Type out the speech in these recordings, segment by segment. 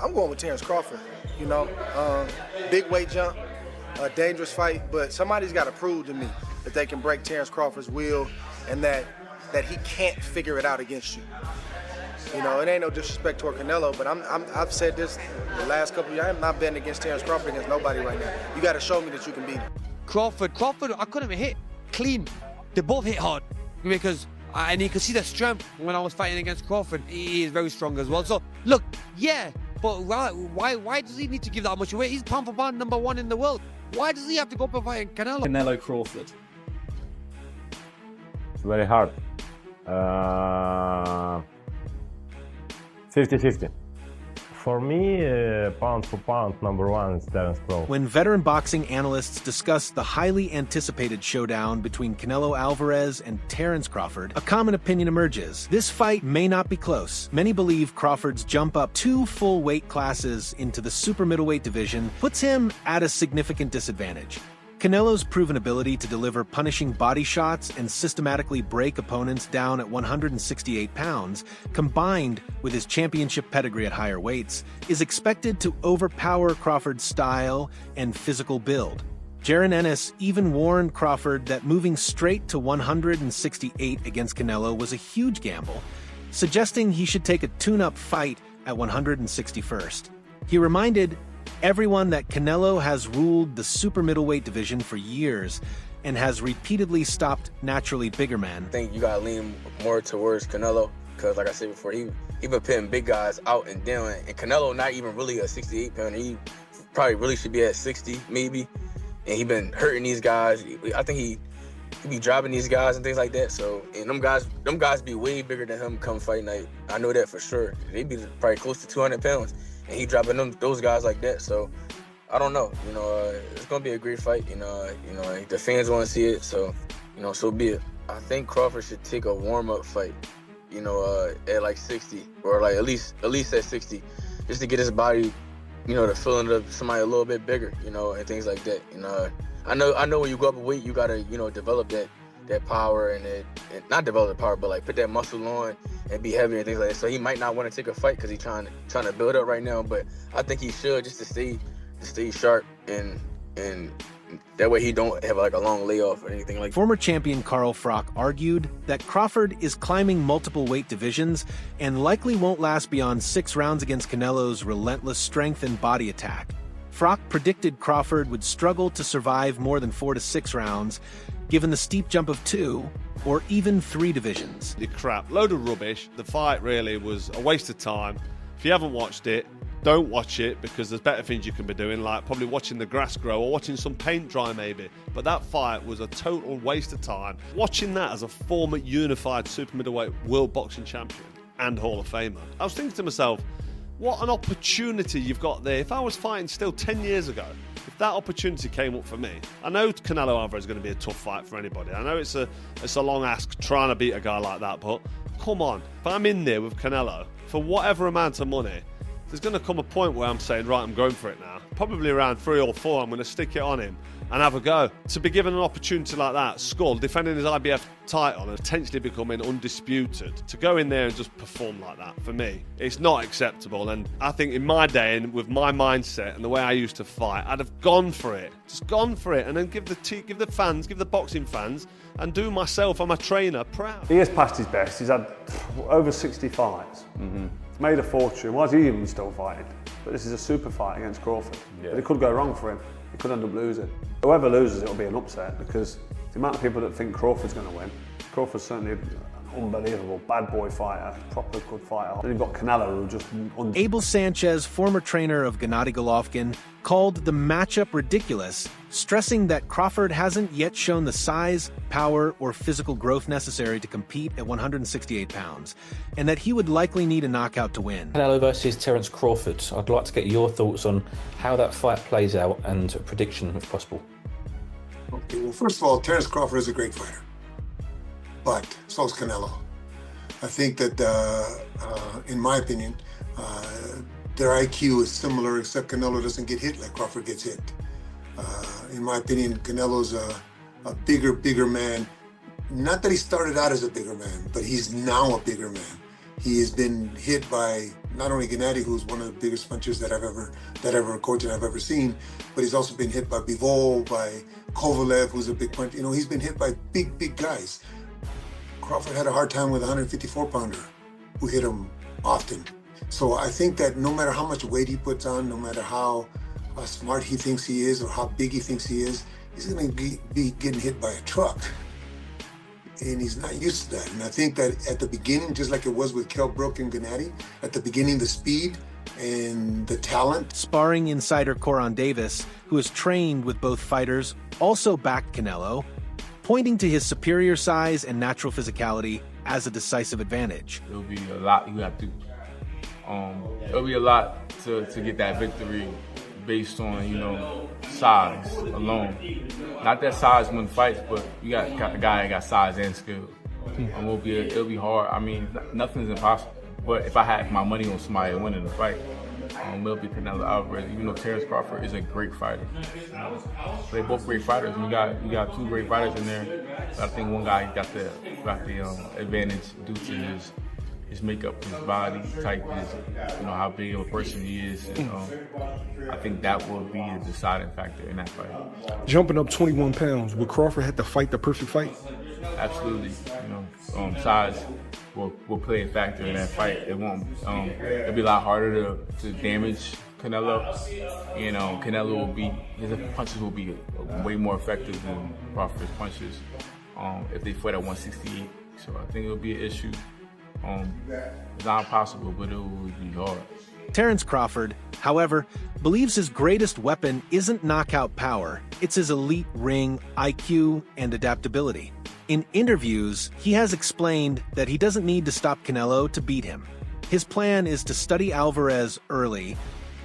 I'm going with Terence Crawford. You know, big weight jump, a dangerous fight, but somebody's got to prove to me that they can break Terence Crawford's will and that he can't figure it out against you. You know, it ain't no disrespect toward Canelo, but I've said this the last couple of years. I'm not betting against Terence Crawford against nobody right now. You got to show me that you can beat him. Crawford, I couldn't hit clean. They both hit hard because, and you can see the strength when I was fighting against Crawford. He is very strong as well. So look, yeah, but why does he need to give that much away? He's pound for pound #1 in the world. Why does he have to go for fighting Canelo? Canelo Crawford. It's very hard. 50-50. For me, pound for pound, #1 is Terence Crawford. When veteran boxing analysts discuss the highly anticipated showdown between Canelo Alvarez and Terence Crawford, a common opinion emerges. This fight may not be close. Many believe Crawford's jump up 2 full weight classes into the super middleweight division puts him at a significant disadvantage. Canelo's proven ability to deliver punishing body shots and systematically break opponents down at 168 pounds, combined with his championship pedigree at higher weights, is expected to overpower Crawford's style and physical build. Jaron Ennis even warned Crawford that moving straight to 168 against Canelo was a huge gamble, suggesting he should take a tune-up fight at 161st. He reminded everyone that Canelo has ruled the super middleweight division for years and has repeatedly stopped naturally bigger men. I think you gotta lean more towards Canelo because, like I said before, he been putting big guys out and down, and Canelo not even really a 68 pounder. He probably really should be at 60 maybe, and he been hurting these guys. I think he be dropping these guys and things like that. So, and them guys be way bigger than him come fight night. I know that for sure. They be probably close to 200 pounds. And he dropping those guys like that, so I don't know. You know, it's gonna be a great fight. You know, the fans want to see it, so so be it. I think Crawford should take a warm-up fight. You know, at like 60 or like at least at 60, just to get his body, the feeling of somebody a little bit bigger. And things like that. I know when you go up in weight, you gotta develop that power and not develop the power, but like put that muscle on and be heavy and things like that. So he might not want to take a fight because he's trying to build up right now. But I think he should, just to stay sharp and that way he don't have like a long layoff or anything like that. Former champion Carl Froch argued that Crawford is climbing multiple weight divisions and likely won't last beyond 6 rounds against Canelo's relentless strength and body attack. Froch predicted Crawford would struggle to survive more than 4 to 6 rounds, given the steep jump of 2 or even 3 divisions. The crap, load of rubbish. The fight really was a waste of time. If you haven't watched it, don't watch it because there's better things you can be doing, like probably watching the grass grow or watching some paint dry maybe. But that fight was a total waste of time. Watching that as a former unified super middleweight world boxing champion and Hall of Famer, I was thinking to myself, what an opportunity you've got there. If I was fighting still 10 years ago, if that opportunity came up for me, I know Canelo Alvarez is going to be a tough fight for anybody. I know it's a long ask trying to beat a guy like that, but come on, if I'm in there with Canelo for whatever amount of money, there's going to come a point where I'm saying, right, I'm going for it now. Probably around 3 or 4, I'm going to stick it on him and have a go. To be given an opportunity like that, Skull, defending his IBF title and potentially becoming undisputed, to go in there and just perform like that, for me, it's not acceptable. And I think in my day and with my mindset and the way I used to fight, I'd have gone for it. Just gone for it and then give the fans, give the boxing fans and do myself and my trainer proud. He has passed his best. He's had over 60 fights. He's made a fortune. Why is he even still fighting? But this is a super fight against Crawford. Yeah. But it could go wrong for him. He could end up losing. Whoever loses, it'll be an upset because the amount of people that think Crawford's going to win, Crawford's certainly an unbelievable bad boy fighter, proper good fighter. Then you've got Canelo, who just... Abel Sanchez, former trainer of Gennady Golovkin, called the matchup ridiculous, stressing that Crawford hasn't yet shown the size, power, or physical growth necessary to compete at 168 pounds, and that he would likely need a knockout to win. Canelo versus Terence Crawford. I'd like to get your thoughts on how that fight plays out and a prediction, if possible. Okay, well, first of all, Terence Crawford is a great fighter, but so is Canelo. I think that, in my opinion, their IQ is similar, except Canelo doesn't get hit like Crawford gets hit. In my opinion, Canelo's a bigger man. Not that he started out as a bigger man, but he's now a bigger man. He has been hit by not only Gennady, who's one of the biggest punchers that ever coached and I've ever seen, but he's also been hit by Bivol, by Kovalev, who's a big puncher. You know, he's been hit by big guys. Crawford had a hard time with a 154-pounder who hit him often. So I think that no matter how much weight he puts on, no matter how smart he thinks he is or how big he thinks he is, he's going to be getting hit by a truck. And he's not used to that. And I think that at the beginning, just like it was with Kell Brook and Gennady, at the beginning, the speed and the talent. Sparring insider Coron Davis, who has trained with both fighters, also backed Canelo, pointing to his superior size and natural physicality as a decisive advantage. It'll be a lot you have to. It'll be a lot to get that victory based on, you know, size alone. Not that size wins fights, but you got a guy that got size and skill. It'll be hard. I mean, nothing's impossible. But if I had my money on somebody winning the fight, it'll be Canelo Alvarez. Even though Terence Crawford is a great fighter, they're both great fighters. And you got two great fighters in there. But I think one guy got the advantage due to his makeup, his body type, you know, how big of a person he is. And, I think that will be the deciding factor in that fight. Jumping up 21 pounds, would Crawford have to fight the perfect fight? Absolutely. You know, size will play a factor in that fight. It won't. It'll be a lot harder to damage Canelo. You know, his punches will be way more effective than Crawford's punches if they fight at 168. So I think it'll be an issue. It's not impossible, but it will be hard. Terence Crawford, however, believes his greatest weapon isn't knockout power, it's his elite ring IQ and adaptability. In interviews, he has explained that he doesn't need to stop Canelo to beat him. His plan is to study Alvarez early,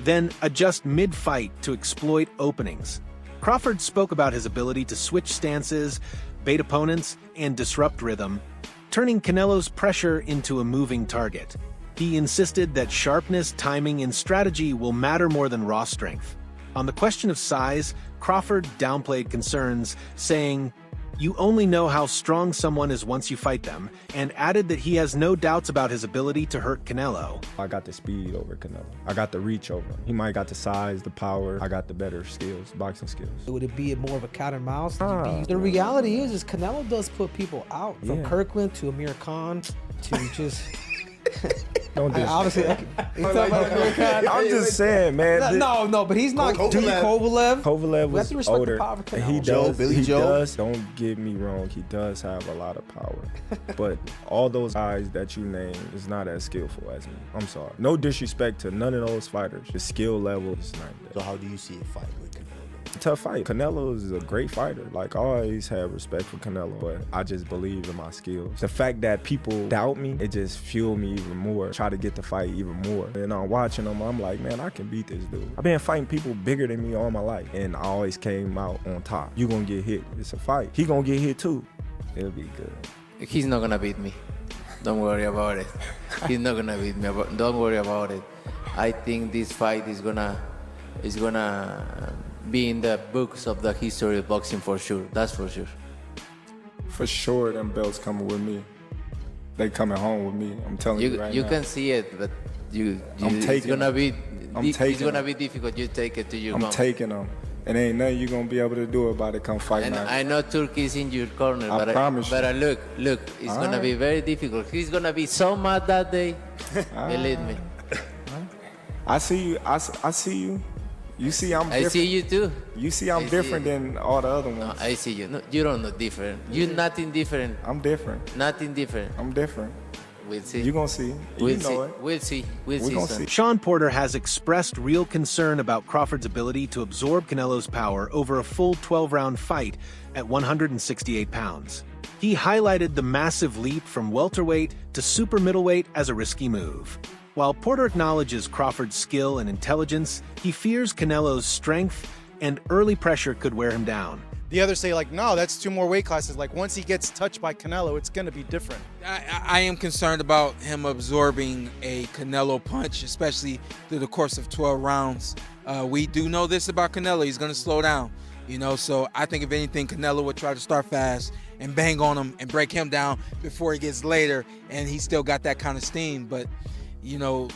then adjust mid-fight to exploit openings. Crawford spoke about his ability to switch stances, bait opponents, and disrupt rhythm, turning Canelo's pressure into a moving target. He insisted that sharpness, timing, and strategy will matter more than raw strength. On the question of size, Crawford downplayed concerns, saying, "You only know how strong someone is once you fight them," and added that he has no doubts about his ability to hurt Canelo. I got the speed over Canelo. I got the reach over him. He might got the size, the power. I got the better skills, boxing skills. Would it be more of a cat and mouse? The reality is Canelo does put people out. From Kirkland to Amir Khan to just... Don't do obviously, I'm just saying, man. No, but he's not. Kovalev was older. He does. Don't get me wrong. He does have a lot of power, but all those guys that you name is not as skillful as me. I'm sorry. No disrespect to none of those fighters. The skill level is not there. So how do you see a fight with Canelo? Tough fight. Canelo is a great fighter. Like, I always have respect for Canelo, but I just believe in my skills. The fact that people doubt me, it just fueled me even more. Try to get the fight even more. And I'm watching him, I'm like, man, I can beat this dude. I've been fighting people bigger than me all my life, and I always came out on top. You gonna get hit. It's a fight. He gonna get hit too. It'll be good. He's not gonna beat me. Don't worry about it. He's not gonna beat me. Don't worry about it. I think this fight is gonna be in the books of the history of boxing for sure. That's for sure. For sure, them belts coming with me. They coming home with me. I'm telling you right now. You can see it, but it's gonna be difficult. You take it to your I'm taking them. And ain't nothing you gonna be able to do about it come fight and night. I know Turkey is in your corner, I promise you. But look, it's gonna be very difficult. He's gonna be so mad that day. Believe me. I see you. I see you. You see I'm different. I see you too. You see I'm different than all the other ones. No, I see you. No, you don't know different. You're nothing different. I'm different. Nothing different. I'm different. We'll see. You're going to see. We'll know see. It. We'll see. We'll see. Sean Porter has expressed real concern about Crawford's ability to absorb Canelo's power over a full 12-round fight at 168 pounds. He highlighted the massive leap from welterweight to super middleweight as a risky move. While Porter acknowledges Crawford's skill and intelligence, he fears Canelo's strength and early pressure could wear him down. The others say, like, no, that's 2 more weight classes. Like, once he gets touched by Canelo, it's going to be different. I am concerned about him absorbing a Canelo punch, especially through the course of 12 rounds. We do know this about Canelo. He's going to slow down, you know. So I think, if anything, Canelo would try to start fast and bang on him and break him down before he gets later, and he's still got that kind of steam. But, you know,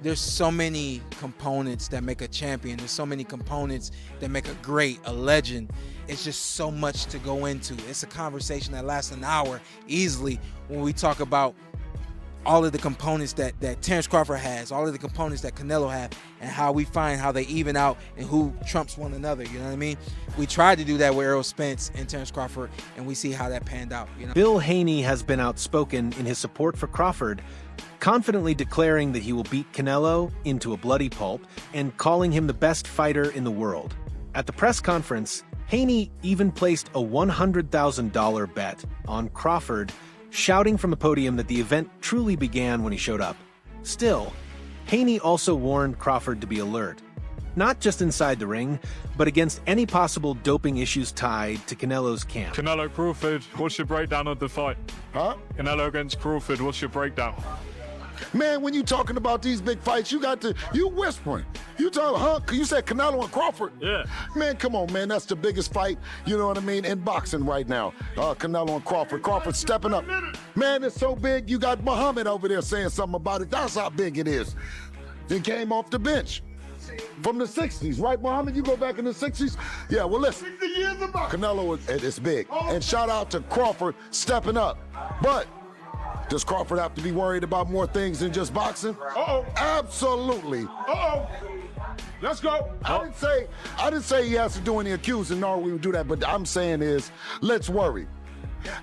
there's so many components that make a champion. There's so many components that make a great, a legend. It's just so much to go into. It's a conversation that lasts an hour easily when we talk about all of the components that Terence Crawford has, all of the components that Canelo have, and how we find how they even out and who trumps one another, you know what I mean? We tried to do that with Errol Spence and Terence Crawford, and we see how that panned out, you know? Bill Haney has been outspoken in his support for Crawford, confidently declaring that he will beat Canelo into a bloody pulp and calling him the best fighter in the world. At the press conference, Haney even placed a $100,000 bet on Crawford, shouting from the podium that the event truly began when he showed up. Still, Haney also warned Crawford to be alert, not just inside the ring, but against any possible doping issues tied to Canelo's camp. Canelo Crawford, what's your breakdown of the fight? Huh? Canelo against Crawford, what's your breakdown? Man, when you talking about these big fights, you whispering. You talking, you said Canelo and Crawford? Yeah. Man, come on, man. That's the biggest fight, you know what I mean, in boxing right now. Canelo and Crawford. Crawford stepping up. Man, it's so big, you got Muhammad over there saying something about it. That's how big it is. He came off the bench from the 60s, right, Muhammad? You go back in the 60s? Yeah, well, listen. 60 years of boxing. Canelo, it's big. And shout out to Crawford stepping up. But does Crawford have to be worried about more things than just boxing? Uh-oh. Absolutely. Uh-oh. Let's go. I didn't say he has to do any accusing, nor we would do that, but I'm saying is, let's worry.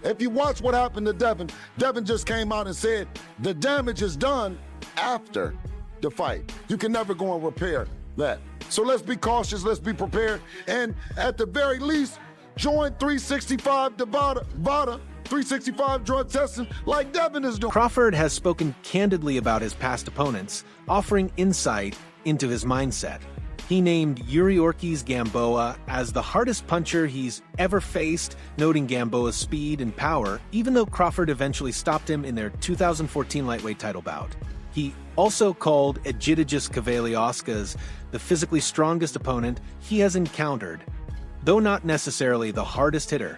If you watch what happened to Devin, Devin just came out and said the damage is done after the fight. You can never go and repair that. So let's be cautious, let's be prepared, and at the very least, join 365 VADA 365 drug testing like Devin is doing. Crawford has spoken candidly about his past opponents, offering insight into his mindset. He named Yuriorkis Gamboa as the hardest puncher he's ever faced, noting Gamboa's speed and power, even though Crawford eventually stopped him in their 2014 lightweight title bout. He also called Egidijus Kavaliauskas the physically strongest opponent he has encountered, though not necessarily the hardest hitter.